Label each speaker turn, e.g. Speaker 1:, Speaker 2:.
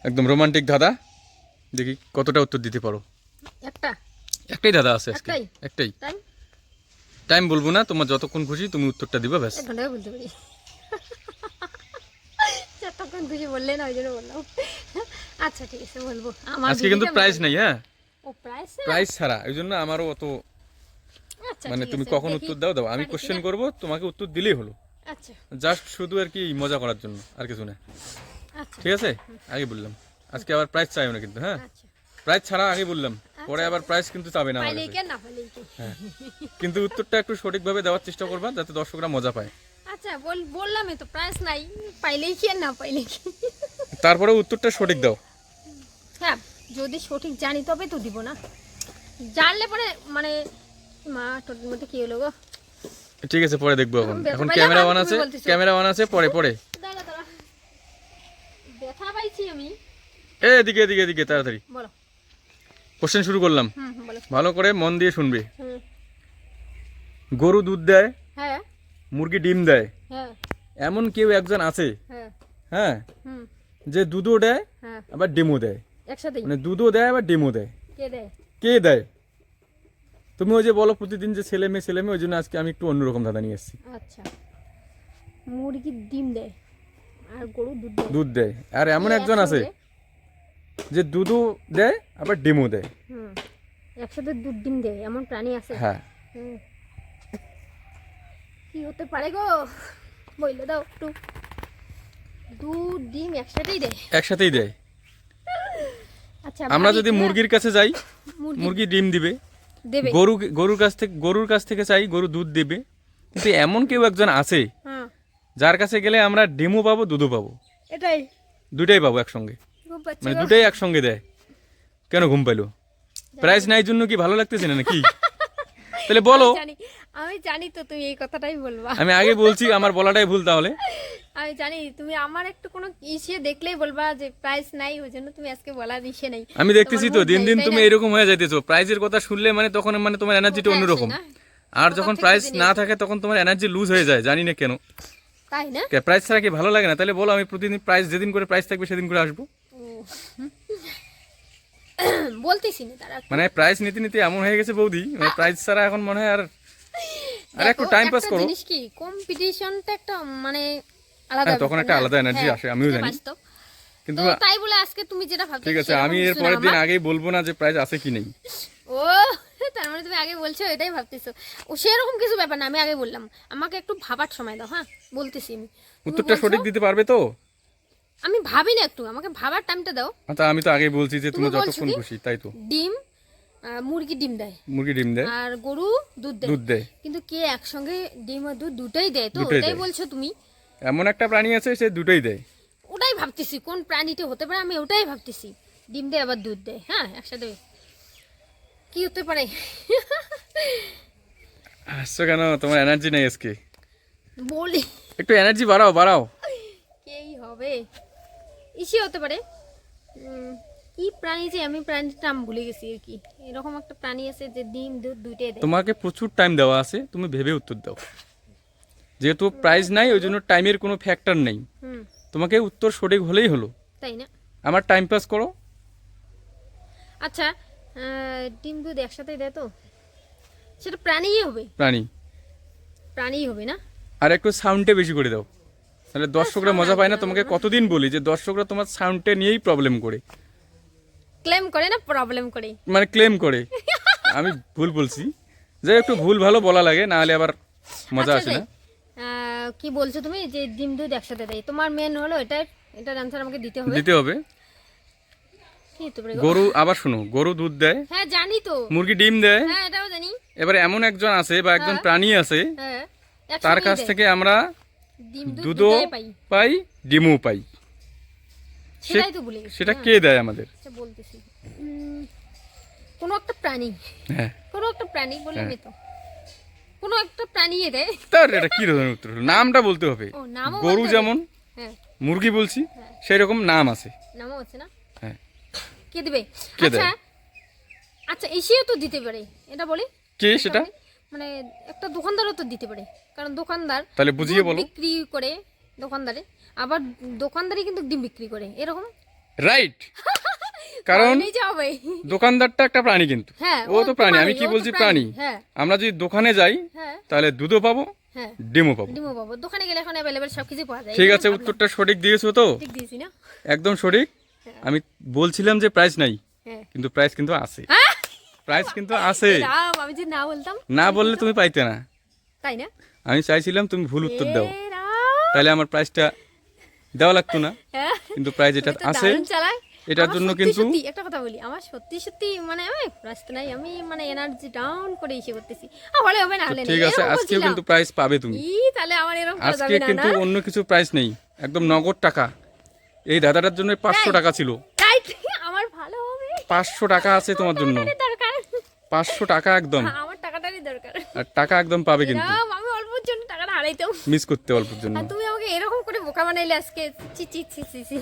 Speaker 1: একদম রোমান্টিক দাদা। দেখি কতটা উত্তর দিতে পারো। একটাই দাদা আছে আজকে, একটাই। টাইম বলবো না, তোমার যতক্ষণ খুশি তুমি উত্তরটা দিবা, ব্যাস।
Speaker 2: বলতে পারি যতক্ষণ খুশি বললে না, ওই জন্য বললাম। আচ্ছা ঠিক আছে, বলবো।
Speaker 1: আজকে কিন্তু প্রাইজ নেই, হ্যাঁ,
Speaker 2: ও
Speaker 1: প্রাইজ ছাড়া, এই জন্য আমারও অত
Speaker 2: আচ্ছা,
Speaker 1: মানে তুমি কখন উত্তর দাও, আমি কোশ্চেন করব, তোমাকে উত্তর দিলেই হলো।
Speaker 2: আচ্ছা,
Speaker 1: জাস্ট শুধু আর কি মজা করার জন্য, আর কিছু না।
Speaker 2: আচ্ছা
Speaker 1: ঠিক আছে, আগে বললাম আজকে আবার প্রাইজ চাইও না কিন্তু, হ্যাঁ।
Speaker 2: আচ্ছা,
Speaker 1: প্রাইজ ছাড়া আগে বললাম, পরে আবার প্রাইজ কিন্তু চাবে না আমার
Speaker 2: পাইলেই
Speaker 1: কাছে।
Speaker 2: কেন না পাইলেই কি।
Speaker 1: হ্যাঁ, কিন্তু উত্তরটা একটু সঠিকভাবে দেওয়ার চেষ্টা করবা, যাতে দর্শকরা মজা পায়।
Speaker 2: আচ্ছা, বললামই তো, প্রাইস নাই, পাইলেই কি আর না পাইলেই কি।
Speaker 1: তারপরে উত্তরটা সঠিক দাও।
Speaker 2: হ্যাঁ, যদি সঠিক জানি তবে তো দিব না, জানলে পরে মানে মা তোর মধ্যে কি হলো গো।
Speaker 1: ঠিক আছে, পরে দেখবো। এখন এখন
Speaker 2: ব্যথা
Speaker 1: ক্যামেরা
Speaker 2: পাইলাম,
Speaker 1: অন আছে,
Speaker 2: তুমি বলতেছো।
Speaker 1: ক্যামেরা অন আছে, পরে পরে।
Speaker 2: দাঁড়া দাঁড়া, ব্যথা পাইছি আমি।
Speaker 1: এদিকে এদিকে এদিকে, তাড়াতাড়ি
Speaker 2: বলো।
Speaker 1: কোশ্চেন শুরু করলাম,
Speaker 2: বলো।
Speaker 1: ভালো করে মন দিয়ে শুনবে।
Speaker 2: হুম।
Speaker 1: গরু দুধ দেয়,
Speaker 2: হ্যাঁ
Speaker 1: মুরগি ডিম দেয়,
Speaker 2: হ্যাঁ
Speaker 1: এমন কেউ একজন আছে,
Speaker 2: হ্যাঁ
Speaker 1: হ্যাঁ,
Speaker 2: হুম
Speaker 1: যে দুধও দেয়
Speaker 2: হ্যাঁ
Speaker 1: আবার ডিমও দেয়।
Speaker 2: একসাথেই
Speaker 1: মানে দুধও দেয় আবার ডিমও দেয়।
Speaker 2: কে দেয়?
Speaker 1: কে দেয়? তুমি ওই যে বলো প্রতিদিন যে ছেলে মেয়ে, ওই জন্য আজকে আমি একটু অন্যরকম ধাঁধা নিয়ে এসেছি।
Speaker 2: আচ্ছা, মুরগি ডিম দেয় আর গরু দুধ দেয়।
Speaker 1: দুধ দেয়, আর এমন
Speaker 2: কে
Speaker 1: একজন আছে
Speaker 2: একসঙ্গে?
Speaker 1: যে দুধও দেয় আবার ডিমও দেয়।
Speaker 2: হুম, একসাথে দুধ ডিম দেয় এমন প্রাণী আছে?
Speaker 1: হ্যাঁ।
Speaker 2: হুম। কি হতে পারে গো, বইলে দাও একটু। দুধ ডিম একসাথেই দেয়?
Speaker 1: একসাথেই দেয়।
Speaker 2: আচ্ছা,
Speaker 1: আমরা যদি মুরগির কাছে যাই,
Speaker 2: মুরগি
Speaker 1: মুরগি ডিম দিবে।
Speaker 2: দেবে।
Speaker 1: গরুর কাছ থেকে চাই, গরু দুধ দেবে। কিন্তু এমন কেউ একজন আছে
Speaker 2: হ্যাঁ,
Speaker 1: যার কাছে গেলে আমরা ডিমও পাবো দুধও পাবো,
Speaker 2: এটাই
Speaker 1: দুটাই পাবো একসঙ্গে।
Speaker 2: খুব বাচ্চা
Speaker 1: মানে
Speaker 2: গো।
Speaker 1: দুটাই একসঙ্গে দেয়। কেন ঘুম পাইলো? প্রাইজ নাই জন্য কি ভালো লাগতেছে না নাকি? তাহলে বলো।
Speaker 2: আমি জানি তো তুমি এই কথাটাই বলবা।
Speaker 1: আমি আগে বলছি, আমার বলাটাই ভুল তাহলে।
Speaker 2: আমি জানি তুমি আমার একটু কোনো ইসে দেখলেই বলবা যে প্রাইস নাই, ওই জন্য তুমি আজকে বলার ইসে নাই।
Speaker 1: আমি দেখতেছি তো
Speaker 2: তোমার mood
Speaker 1: দিন
Speaker 2: নাই,
Speaker 1: দিন
Speaker 2: তাই
Speaker 1: তুমি
Speaker 2: না?
Speaker 1: এরকম হয়ে যাইতেছো। প্রাইজের কথা শুনলে মানে তখন মানে তোমার এনার্জিটা
Speaker 2: কোথায়
Speaker 1: অন্যরকম।
Speaker 2: আসে না?
Speaker 1: আর
Speaker 2: কোথা
Speaker 1: যখন
Speaker 2: থেকে
Speaker 1: প্রাইজ
Speaker 2: জেনে
Speaker 1: না
Speaker 2: এসে?
Speaker 1: থাকে তখন তোমার এনার্জি লুজ হয়ে যায়, জানি না কেন।
Speaker 2: তাই না?
Speaker 1: প্রাইজ ছাড়া কি ভালো লাগে না? তাহলে বলো, আমি প্রতিদিন প্রাইজ, যেদিন করে প্রাইজ থাকবে সেদিন করে আসবো।
Speaker 2: ও, বলতেছি না তারা।
Speaker 1: মানে প্রাইজ নিতে নিতে এমন হয়ে গেছে বৌদি, মানে প্রাইজ ছাড়া এখন মনে হয় আর একটু
Speaker 2: দেখো,
Speaker 1: টাইম পাস
Speaker 2: একটা
Speaker 1: করো।
Speaker 2: জিনিস কি, কম্পিটিশনটা একটা মানে আলাদা
Speaker 1: হ্যাঁ, তখন
Speaker 2: ব্যাপার
Speaker 1: একটা
Speaker 2: না?
Speaker 1: আলাদা এনার্জি
Speaker 2: হ্যাঁ,
Speaker 1: আসে, আমিও
Speaker 2: এটা
Speaker 1: জানি।
Speaker 2: বাস্তব।
Speaker 1: কিন্তু
Speaker 2: তো তাই বলে আজকে তুমি যেটা ভাবছো
Speaker 1: ঠিক আছে,
Speaker 2: সেরকম
Speaker 1: আমি এর
Speaker 2: কিছু না
Speaker 1: পরের দিন
Speaker 2: আমার।
Speaker 1: আগেই বলবো না যে প্রাইজ আছে কি নেই।
Speaker 2: ও, তার মানে তুমি আগে বলছো, এটাই ভাবতেছো। ও সেরকম কিছু ব্যাপার না, আমি আগে বললাম। আমাকে একটু ভাবার সময় দাও, হ্যাঁ, বলতেছি আমি। তুমি
Speaker 1: উত্তরটা
Speaker 2: বলছো,
Speaker 1: সঠিক দিতে পারবে তো?
Speaker 2: আমি ভাবি না, একটু আমাকে ভাবার টাইমটা দাও।
Speaker 1: আচ্ছা, আমি তো আগেই বলছি যে
Speaker 2: তুমি
Speaker 1: তুমি
Speaker 2: বলছো
Speaker 1: যতক্ষণ
Speaker 2: কি?
Speaker 1: খুশি, তাই তো।
Speaker 2: ডিম, মুরগি ডিম দেয়
Speaker 1: মুরগি ডিম দেয়,
Speaker 2: আর গরু দুধ দেয়।
Speaker 1: দুধ দেয়।
Speaker 2: কিন্তু কে একসঙ্গে ডিম আর দুধ দুটাই দেয়? তো
Speaker 1: দুটোই
Speaker 2: ওটাই
Speaker 1: দেয়।
Speaker 2: বলছো তুমি।
Speaker 1: এমন একটা প্রাণী আছে সে দুটোই দেয়।
Speaker 2: ওটাই ভাবতেছি কোন প্রাণীটা হতে পারে, আমি ওটাই ভাবতেছি। ডিম দেয় আবার দুধ দেয়, হ্যাঁ, একসাথে। কি হতে পারে?
Speaker 1: হাসছো কেন? তোমার এনার্জি নেই আজকে।
Speaker 2: বলি,
Speaker 1: একটু এনার্জি বাড়াও বাড়াও।
Speaker 2: কেই হবে, ইসি হতে পারে। কি প্রাণী যে, আমি প্রাণীর নাম ভুলে গেছি আর কি। এরকম একটা প্রাণী আছে যে ডিম দুধ দুইটাই দেয়।
Speaker 1: তোমাকে প্রচুর টাইম দেওয়া আছে, তুমি ভেবে উত্তর দাও। যেহেতু প্রাইজ নাই ওই জন্য টাইমের কোনো ফ্যাক্টর নেই।
Speaker 2: হুম,
Speaker 1: তোমাকে উত্তর সঠিক হলেই হলো।
Speaker 2: তাই না?
Speaker 1: আমার টাইম পাস করো।
Speaker 2: আচ্ছা, ডিম দুধ একসাথেই দেয় তো সেটা প্রাণীই হবে।
Speaker 1: প্রাণী।
Speaker 2: প্রাণীই হবে না?
Speaker 1: আর একটু সাউন্ডে বেশি করে দাও, তাহলে দর্শকরা
Speaker 2: sound
Speaker 1: মজা পায় না।
Speaker 2: আসবে না,
Speaker 1: তোমাকে
Speaker 2: না।
Speaker 1: কতদিন বলি যে দর্শকরা তোমার সাউন্ডে নিয়েই প্রবলেম করে,
Speaker 2: ক্লেম করে না প্রবলেম করে?
Speaker 1: মানে ক্লেম করে। আমি ভুল বলছি, যে একটু ভুল ভালো বলা লাগে, না হলে আবার মজা
Speaker 2: আচ্ছা,
Speaker 1: আসে না।
Speaker 2: কি বলছো তুমি যে ডিম দুধ একসাথে দেয়? তোমার মেন হলো এটার অ্যান্সার আমাকে দিতে হবে।
Speaker 1: দিতে হবে।
Speaker 2: কি হতে পারে গো?
Speaker 1: গরু, আবার শোনো, গরু দুধ দেয়,
Speaker 2: হ্যাঁ জানি তো।
Speaker 1: মুরগি ডিম দেয়।
Speaker 2: হ্যাঁ, এটাও জানি।
Speaker 1: এবারে এমন একজন আছে বা একজন
Speaker 2: হ্যাঁ।
Speaker 1: প্রাণী আছে,
Speaker 2: হ্যাঁ,
Speaker 1: তার
Speaker 2: একসঙ্গেই
Speaker 1: কাছ
Speaker 2: দেয়।
Speaker 1: থেকে আমরা
Speaker 2: ডিম দুধ
Speaker 1: দুধও
Speaker 2: দুটাই পাই।
Speaker 1: পাই, ডিমও পাই।
Speaker 2: সেটাই তো ভুলে গেছি।
Speaker 1: সেটা
Speaker 2: হ্যাঁ।
Speaker 1: কে দেয় আমাদের?
Speaker 2: আচ্ছা, বলতেছি। কোনো একটা প্রাণী,
Speaker 1: হ্যাঁ,
Speaker 2: কোনো একটা প্রাণী বললামই তো, কোনো একটা প্রাণী দেয়।
Speaker 1: তার এটা কি ধরনের উত্তর হলো? নামটা বলতে হবে।
Speaker 2: ও, নামও
Speaker 1: গরু
Speaker 2: বলতে হবে?
Speaker 1: যেমন
Speaker 2: হ্যাঁ,
Speaker 1: মুরগি বলছি,
Speaker 2: হ্যাঁ।
Speaker 1: সেই রকম নাম আছে।
Speaker 2: নামও আছে না?
Speaker 1: হ্যাঁ।
Speaker 2: কে দিবে?
Speaker 1: কে
Speaker 2: আচ্ছা,
Speaker 1: দেয়?
Speaker 2: আচ্ছা, এসেও তো দিতে পারে, এটা বলি।
Speaker 1: কে সেটা?
Speaker 2: মানে একটা দোকানদারও তো দিতে পারে, কারণ দোকানদার
Speaker 1: তাহলে বুঝিয়ে
Speaker 2: দুধ
Speaker 1: বলো।
Speaker 2: বিক্রি করে দোকানদারে, আবার দোকানদারই কিন্তু ডিম বিক্রি করে, এরকম।
Speaker 1: রাইট, কারণ
Speaker 2: প্রাণী যে হবে।
Speaker 1: দোকানদারটা একটা প্রাণী কিন্তু,
Speaker 2: হ্যাঁ,
Speaker 1: ও তো প্রাণী, আমি কি
Speaker 2: ও তো
Speaker 1: বলছি প্রাণী।
Speaker 2: হ্যাঁ
Speaker 1: আমরা যদি দোকানে যাই
Speaker 2: হ্যাঁ
Speaker 1: তাহলে দুধও পাবো,
Speaker 2: হ্যাঁ
Speaker 1: ডিমও পাবো।
Speaker 2: ডিমও পাবো, দোকানে গেলে এখন অ্যাভেলেবেল সবকিছু পাওয়া যায়।
Speaker 1: ঠিক
Speaker 2: এই
Speaker 1: আছে,
Speaker 2: জন্য
Speaker 1: উত্তরটা সঠিক দিয়েছো তো,
Speaker 2: ঠিক দিয়েছি না?
Speaker 1: একদম সঠিক। আমি বলছিলাম যে প্রাইস নাই,
Speaker 2: হ্যাঁ
Speaker 1: কিন্তু প্রাইস কিন্তু আছে,
Speaker 2: হ্যাঁ?
Speaker 1: প্রাইস কিন্তু আছে।
Speaker 2: রাম, আমি যে না বলতাম
Speaker 1: না বললে তুমি পাইতে না,
Speaker 2: তাই না?
Speaker 1: আমি চাইছিলাম তুমি ভুল উত্তর দাও,
Speaker 2: এ রাম।
Speaker 1: তাহলে আমার প্রাইসটা দেওয়া লাগতো না,
Speaker 2: হ্যাঁ,
Speaker 1: কিন্তু প্রাইস এটা
Speaker 2: তুমি তো
Speaker 1: আছে।
Speaker 2: দারুণ চালায়।
Speaker 1: এটার
Speaker 2: আমার
Speaker 1: জন্য
Speaker 2: সত্যি
Speaker 1: কিন্তু
Speaker 2: সত্যি একটা কথা বলি, আমার সত্যি সত্যি মানে আমি রাস্তা নাই, আমি মানে এনার্জি ডাউন করে এসে করতেছি। হলে হবে না হলে
Speaker 1: ঠিক
Speaker 2: নেই,
Speaker 1: আছে,
Speaker 2: এরকম
Speaker 1: আজকেও
Speaker 2: বলছিলাম।
Speaker 1: কিন্তু প্রাইস পাবে তুমি।
Speaker 2: তাহলে আমার এরকম করা
Speaker 1: আজকে
Speaker 2: যাবে না,
Speaker 1: কিন্তু
Speaker 2: না?
Speaker 1: অন্য কিছু প্রাইস নেই, একদম নগদ টাকা। এই দাদাটার জন্য 500 টাকা ছিল,
Speaker 2: তাই আমার ভালো হবে।
Speaker 1: 500 টাকা আছে তোমার জন্য,
Speaker 2: টাকাটারই দরকার,
Speaker 1: 500 টাকা একদম।
Speaker 2: আমার টাকাটারই দরকার।
Speaker 1: আর টাকা একদম পাবে কিন্তু,
Speaker 2: রাম, আমি অল্পর জন্য টাকাটা হারাইতাম,
Speaker 1: মিস করতে অল্পের জন্য।
Speaker 2: আর তুমি আমাকে এরকম করে বোকা বানাইলে আজকে। চি চি চি চি চি।